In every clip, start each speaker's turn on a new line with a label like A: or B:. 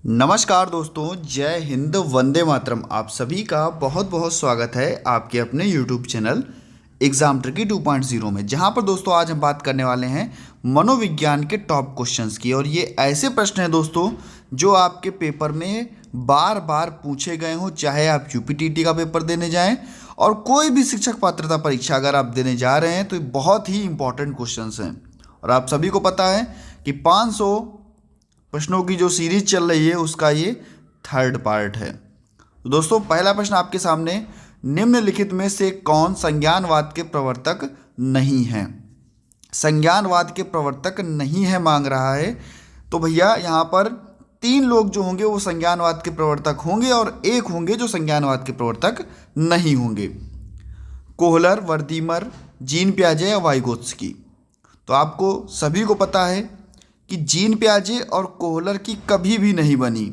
A: नमस्कार दोस्तों, जय हिंद, वंदे मातरम। आप सभी का बहुत बहुत स्वागत है आपके अपने YouTube चैनल एग्जाम ट्रिकी 2.0 में, जहां पर दोस्तों आज हम बात करने वाले हैं मनोविज्ञान के टॉप क्वेश्चंस की। और ये ऐसे प्रश्न हैं दोस्तों जो आपके पेपर में बार बार पूछे गए हों, चाहे आप यूपीटीटी का पेपर देने जाएं और कोई भी शिक्षक पात्रता परीक्षा अगर आप देने जा रहे हैं तो ये बहुत ही इंपॉर्टेंट क्वेश्चंस हैं। और आप सभी को पता है कि 500 प्रश्नों की जो सीरीज चल रही है उसका ये थर्ड पार्ट है। तो दोस्तों पहला प्रश्न आपके सामने, निम्नलिखित में से कौन संज्ञानवाद के प्रवर्तक नहीं है? संज्ञानवाद के प्रवर्तक नहीं है मांग रहा है, तो भैया यहाँ पर 3 लोग जो होंगे वो संज्ञानवाद के प्रवर्तक होंगे और 1 होंगे जो संज्ञानवाद के प्रवर्तक नहीं होंगे। कोहलर, वर्दीमर, जीन पियाजे या वाइगोत्स्की। तो आपको सभी को पता है कि जीन पियाजे और कोहलर की कभी भी नहीं बनी,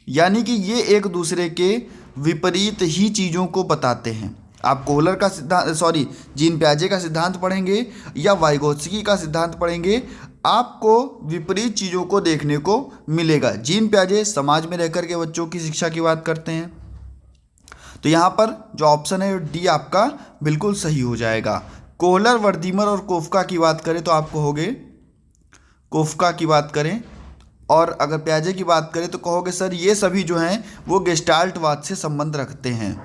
A: यानी कि ये एक दूसरे के विपरीत ही चीज़ों को बताते हैं। आप कोहलर का सिद्धांत जीन पियाजे का सिद्धांत पढ़ेंगे या वाइगोत्स्की का सिद्धांत पढ़ेंगे, आपको विपरीत चीज़ों को देखने को मिलेगा। जीन पियाजे समाज में रहकर के बच्चों की शिक्षा की बात करते हैं, तो यहाँ पर जो ऑप्शन है डी आपका बिल्कुल सही हो जाएगा। कोहलर, वर्दीमर और कोफका की बात करें तो आपको होगे, कोफका की बात करें और अगर पियाजे की बात करें तो कहोगे सर ये सभी जो हैं वो गेस्टाल्टवाद से संबंध रखते हैं,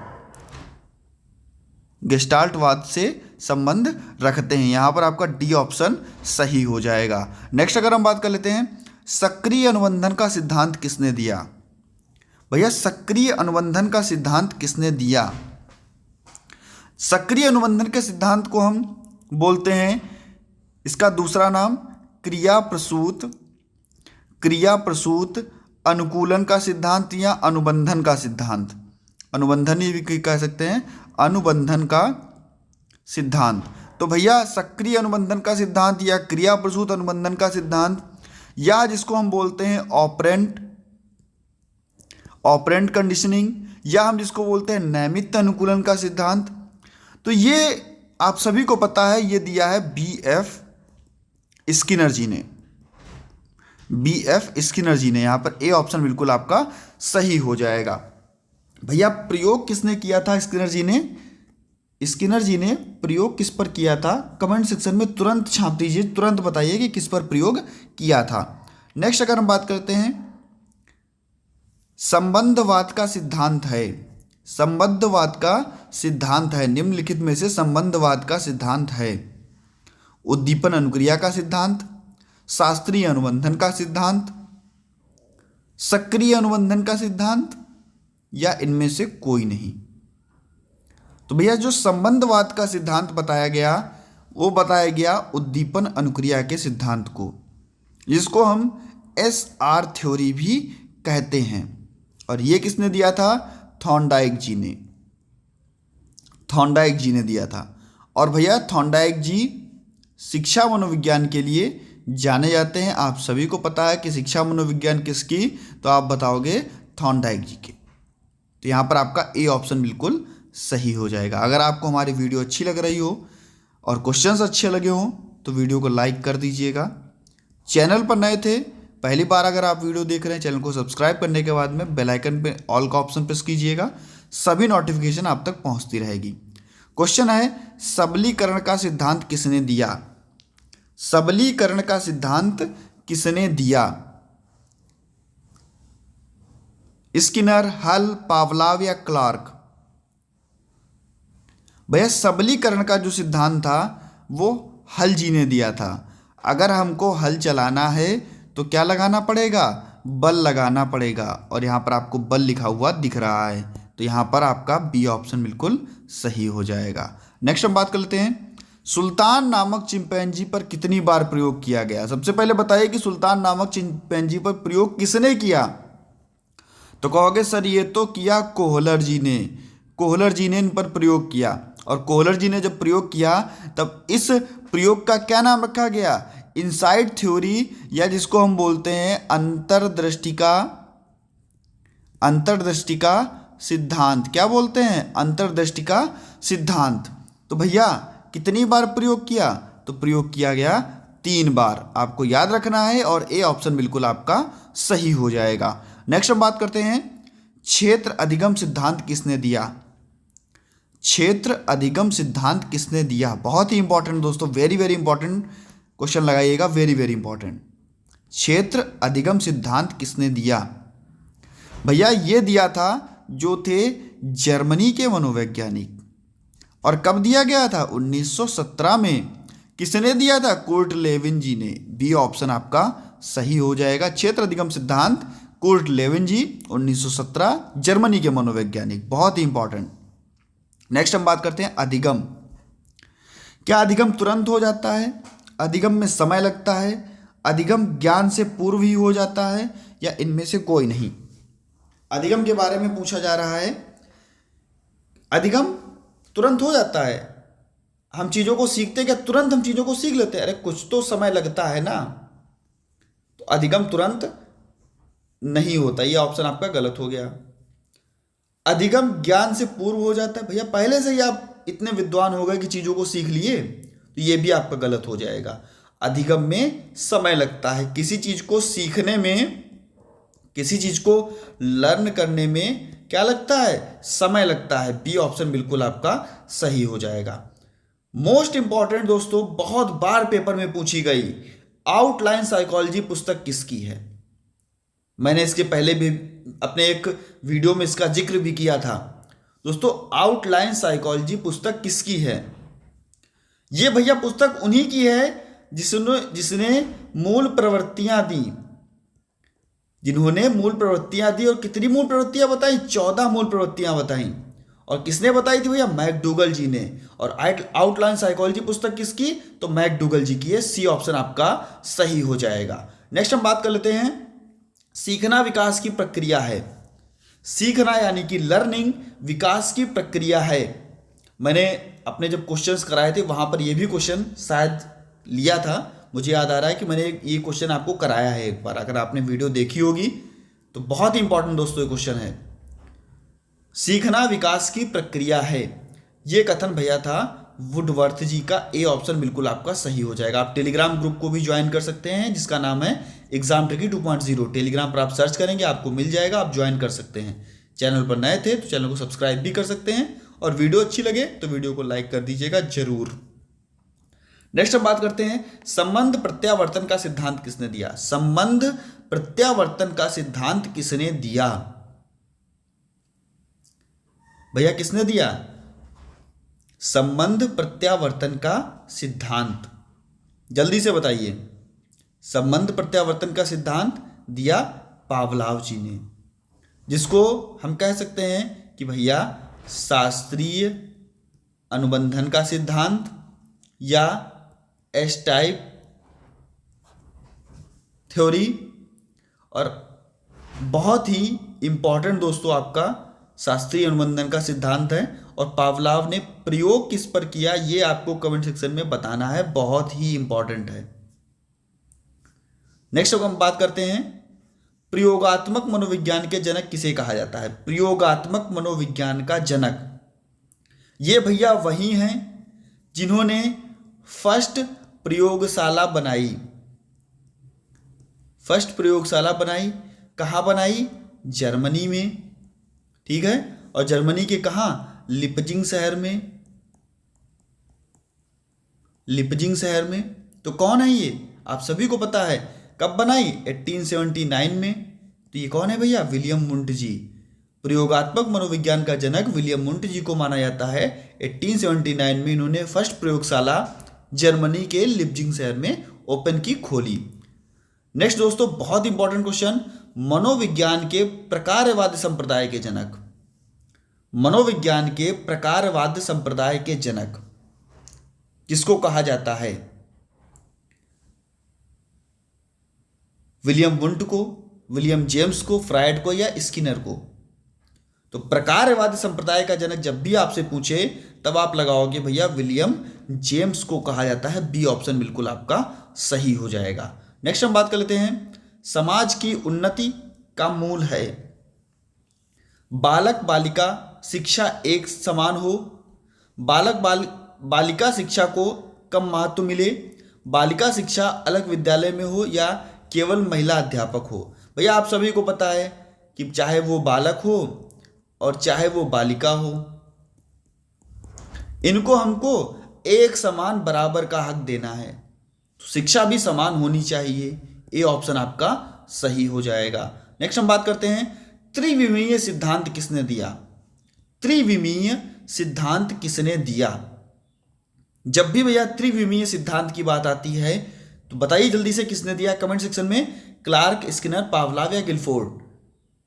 A: गेस्टाल्टवाद से संबंध रखते हैं। यहाँ पर आपका डी ऑप्शन सही हो जाएगा। नेक्स्ट अगर हम बात कर लेते हैं, सक्रिय अनुबंधन का सिद्धांत किसने दिया? भैया सक्रिय अनुबंधन का सिद्धांत किसने दिया? सक्रिय अनुबंधन के सिद्धांत को हम बोलते हैं, इसका दूसरा नाम क्रिया प्रसूत अनुकूलन का सिद्धांत या अनुबंधन का सिद्धांत, अनुबंधन ही भी कह सकते हैं, अनुबंधन का सिद्धांत। तो भैया सक्रिय अनुबंधन का सिद्धांत या क्रिया प्रसूत अनुबंधन का सिद्धांत या जिसको हम बोलते हैं ऑपरेंट कंडीशनिंग या हम जिसको बोलते हैं नैमित्त अनुकूलन का सिद्धांत, तो ये आप सभी को पता है, ये दिया है BF स्किनर जी ने, BF स्किनर जी ने। यहाँ पर ए ऑप्शन बिल्कुल आपका सही हो जाएगा। भैया प्रयोग किसने किया था? स्किनर जी ने प्रयोग किस पर किया था? कमेंट सेक्शन में तुरंत छाप दीजिए, तुरंत बताइए कि किस पर प्रयोग किया था। नेक्स्ट अगर हम बात करते हैं, संबंधवाद का सिद्धांत है, संबंधवाद का सिद्धांत है, निम्नलिखित में से संबंधवाद का सिद्धांत है उद्दीपन अनुक्रिया का सिद्धांत, शास्त्रीय अनुबंधन का सिद्धांत, सक्रिय अनुबंधन का सिद्धांत या इनमें से कोई नहीं। तो भैया जो संबंधवाद का सिद्धांत बताया गया वो बताया गया उद्दीपन अनुक्रिया के सिद्धांत को, जिसको हम SR थ्योरी भी कहते हैं। और ये किसने दिया था? थॉर्नडाइक जी ने दिया था। और भैया थॉर्नडाइक जी शिक्षा मनोविज्ञान के लिए जाने जाते हैं। आप सभी को पता है कि शिक्षा मनोविज्ञान किसकी, तो आप बताओगे थॉर्नडाइक जी के। तो यहाँ पर आपका ए ऑप्शन बिल्कुल सही हो जाएगा। अगर आपको हमारी वीडियो अच्छी लग रही हो और क्वेश्चंस अच्छे लगे हों तो वीडियो को लाइक कर दीजिएगा। चैनल पर नए थे, पहली बार अगर आप वीडियो देख रहे हैं, चैनल को सब्सक्राइब करने के बाद में बेल आइकन पे ऑल का ऑप्शन प्रेस कीजिएगा, सभी नोटिफिकेशन आप तक पहुँचती रहेगी। क्वेश्चन है, सबलीकरण का सिद्धांत किसने दिया? सबलीकरण का सिद्धांत किसने दिया? स्किनर, हल, पावलाव या क्लार्क? भैया सबलीकरण का जो सिद्धांत था वो हल जी ने दिया था। अगर हमको हल चलाना है तो क्या लगाना पड़ेगा? बल लगाना पड़ेगा। और यहाँ पर आपको बल लिखा हुआ दिख रहा है, तो यहाँ पर आपका बी ऑप्शन बिल्कुल सही हो जाएगा। नेक्स्ट हम बात कर लेते हैं, सुल्तान नामक चिंपैंजी पर कितनी बार प्रयोग किया गया? सबसे पहले बताइए कि सुल्तान नामक चिंपैंजी पर प्रयोग किसने किया? तो कहोगे सर ये तो किया कोहलर जी ने इन पर प्रयोग किया। और कोहलर जी ने जब प्रयोग किया तब इस प्रयोग का क्या नाम रखा गया? इनसाइट थ्योरी, या जिसको हम बोलते हैं अंतर्दृष्टि का सिद्धांत। क्या बोलते हैं? अंतर्दृष्टि का सिद्धांत। तो भैया कितनी बार प्रयोग किया? तो प्रयोग किया गया 3 बार आपको याद रखना है और ए ऑप्शन बिल्कुल आपका सही हो जाएगा। नेक्स्ट हम बात करते हैं, क्षेत्र अधिगम सिद्धांत किसने दिया? क्षेत्र अधिगम सिद्धांत किसने दिया? बहुत ही इंपॉर्टेंट दोस्तों, वेरी वेरी इंपॉर्टेंट क्वेश्चन लगाइएगा, वेरी वेरी इंपॉर्टेंट। क्षेत्र अधिगम सिद्धांत किसने दिया? भैया ये दिया था जो थे जर्मनी के मनोवैज्ञानिक। और कब दिया गया था? 1917 में। किसने दिया था? कुर्ट लेविन जी ने। बी ऑप्शन आपका सही हो जाएगा। क्षेत्र अधिगम सिद्धांत कुर्ट लेविन जी, 1917, जर्मनी के मनोवैज्ञानिक, बहुत ही इंपॉर्टेंट। नेक्स्ट हम बात करते हैं अधिगम। क्या अधिगम तुरंत हो जाता है? अधिगम में समय लगता है? अधिगम ज्ञान से पूर्व ही हो जाता है, या इनमें से कोई नहीं? अधिगम के बारे में पूछा जा रहा है। अधिगम तुरंत हो जाता है। हम चीज़ों को सीखते क्या तुरंत हम चीज़ों को सीख लेते हैं? अरे कुछ तो समय लगता है ना। तो अधिगम तुरंत नहीं होता, ये ऑप्शन आपका गलत हो गया। अधिगम ज्ञान से पूर्व हो जाता है। भैया पहले से ही आप इतने विद्वान हो गए कि चीज़ों को सीख लिए, तो ये भी आपका गलत हो जाएगा। अधिगम में समय लगता है। किसी चीज़ को सीखने में, किसी चीज़ को लर्न करने में क्या लगता है? समय लगता है। बी ऑप्शन बिल्कुल आपका सही हो जाएगा। मोस्ट इंपॉर्टेंट दोस्तों, बहुत बार पेपर में पूछी गई, आउटलाइन साइकोलॉजी पुस्तक किसकी है? मैंने इसके पहले भी अपने एक वीडियो में इसका जिक्र भी किया था। दोस्तों आउटलाइन साइकोलॉजी पुस्तक किसकी है? ये भैया पुस्तक उन्हीं की है जिसने मूल प्रवृत्तियां दी, जिन्होंने मूल प्रवृत्तियां दी। और कितनी मूल प्रवृत्तियां बताई? 14 मूल प्रवृत्तियां बताई। और किसने बताई थी भैया? मैकडूगल जी ने। और आउटलाइन साइकोलॉजी पुस्तक किसकी? तो मैकडूगल जी की है। सी ऑप्शन आपका सही हो जाएगा। नेक्स्ट हम बात कर लेते हैं, सीखना विकास की प्रक्रिया है। सीखना यानी कि लर्निंग विकास की प्रक्रिया है। मैंने अपने जब क्वेश्चंस कराए थे वहां पर यह भी क्वेश्चन शायद लिया था। मुझे याद आ रहा है कि मैंने ये क्वेश्चन आपको कराया है एक बार, अगर आपने वीडियो देखी होगी तो। बहुत ही इंपॉर्टेंट दोस्तों ये क्वेश्चन है। सीखना विकास की प्रक्रिया है, ये कथन भैया था वुडवर्थ जी का। ए ऑप्शन बिल्कुल आपका सही हो जाएगा। आप टेलीग्राम ग्रुप को भी ज्वाइन कर सकते हैं जिसका नाम है एग्जाम ट्रिकी 2.0। टेलीग्राम पर आप सर्च करेंगे आपको मिल जाएगा, आप ज्वाइन कर सकते हैं। चैनल पर नए थे तो चैनल को सब्सक्राइब भी कर सकते हैं, और वीडियो अच्छी लगे तो वीडियो को लाइक कर दीजिएगा जरूर। नेक्स्ट हम बात करते हैं, संबंध प्रत्यावर्तन का सिद्धांत किसने दिया? संबंध प्रत्यावर्तन का सिद्धांत किसने दिया? भैया किसने दिया संबंध प्रत्यावर्तन का सिद्धांत? जल्दी से बताइए। संबंध प्रत्यावर्तन का सिद्धांत दिया पावलोव जी ने, जिसको हम कह सकते हैं कि भैया शास्त्रीय अनुबंधन का सिद्धांत या एस टाइप थ्योरी। और बहुत ही इंपॉर्टेंट दोस्तों आपका शास्त्रीय अनुबंधन का सिद्धांत है। और पावलोव ने प्रयोग किस पर किया ये आपको कमेंट सेक्शन में बताना है, बहुत ही इंपॉर्टेंट है। नेक्स्ट हम बात करते हैं, प्रयोगात्मक मनोविज्ञान के जनक किसे कहा जाता है? प्रयोगात्मक मनोविज्ञान का जनक ये भैया वही हैं जिन्होंने फर्स्ट प्रयोगशाला बनाई। फर्स्ट प्रयोगशाला बनाई कहाँ बनाई? जर्मनी में, ठीक है। और जर्मनी के कहाँ? लिपजिंग शहर में। लिपजिंग शहर में। तो कौन है ये? आप सभी को पता है। कब बनाई? 1879 में। तो ये कौन है भैया? विलियम वुंट जी। प्रयोगात्मक मनोविज्ञान का जनक विलियम वुंट जी को माना जाता है। 1879 में इन्होंने फर्स्ट प्रयोगशाला जर्मनी के लिपजिंग शहर में ओपन की, खोली। नेक्स्ट दोस्तों बहुत इंपॉर्टेंट क्वेश्चन, मनोविज्ञान के प्रकारवाद संप्रदाय के जनक। मनोविज्ञान के प्रकारवाद संप्रदाय के जनक किसको कहा जाता है? विलियम वुंट को, विलियम जेम्स को, फ्रायड को, या स्किनर को? तो प्रकारवाद संप्रदाय का जनक जब भी आपसे पूछे तब आप लगाओगे भैया विलियम जेम्स को कहा जाता है। बी ऑप्शन बिल्कुल आपका सही हो जाएगा। नेक्स्ट हम बात कर लेते हैं, समाज की उन्नति का मूल है। बालक बालिका शिक्षा एक समान हो, बालिका शिक्षा को कम महत्व मिले, बालिका शिक्षा अलग विद्यालय में हो या केवल महिला अध्यापक हो। भैया आप सभी को पता है कि चाहे वो बालक हो और चाहे वो बालिका हो, इनको हमको एक समान बराबर का हक देना है, तो शिक्षा भी समान होनी चाहिए। ये ऑप्शन आपका सही हो जाएगा। नेक्स्ट हम बात करते हैं, त्रिविमीय सिद्धांत किसने दिया। त्रिविमीय सिद्धांत किसने दिया। जब भी भैया त्रिविमीय सिद्धांत की बात आती है तो बताइए जल्दी से किसने दिया कमेंट सेक्शन में। क्लार्क, स्किनर, पावलाव या गिलफोर्ड।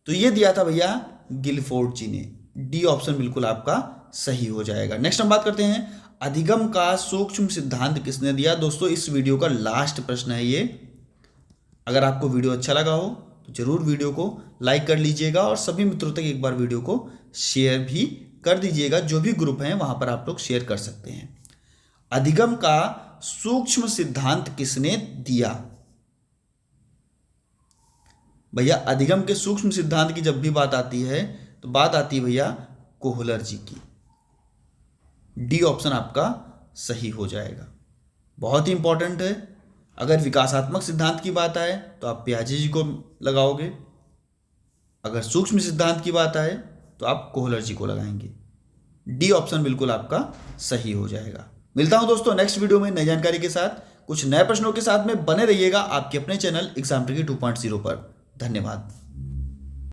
A: तो ये दिया था भैया गिलफोर्ड जी ने। डी ऑप्शन बिल्कुल आपका सही हो जाएगा। नेक्स्ट हम बात करते हैं, अधिगम का सूक्ष्म सिद्धांत किसने दिया। दोस्तों इस वीडियो का लास्ट प्रश्न है ये। अगर आपको वीडियो अच्छा लगा हो तो जरूर वीडियो को लाइक कर लीजिएगा और सभी मित्रों तक एक बार वीडियो को शेयर भी कर दीजिएगा। जो भी ग्रुप हैं वहां पर आप लोग शेयर कर सकते हैं। अधिगम का सूक्ष्म सिद्धांत किसने दिया। भैया अधिगम के सूक्ष्म सिद्धांत की जब भी बात आती है तो बात आती है भैया कोहलर जी की। डी ऑप्शन आपका सही हो जाएगा। बहुत ही इंपॉर्टेंट है। अगर विकासात्मक सिद्धांत की बात आए तो आप पियाजे जी को लगाओगे, अगर सूक्ष्म सिद्धांत की बात आए तो आप कोहलर जी को लगाएंगे। डी ऑप्शन बिल्कुल आपका सही हो जाएगा। मिलता हूं दोस्तों नेक्स्ट वीडियो में नई जानकारी के साथ, कुछ नए प्रश्नों के साथ में। बने रहिएगा आपके अपने चैनल एग्जाम ट्रिकी 2.0 पर। धन्यवाद।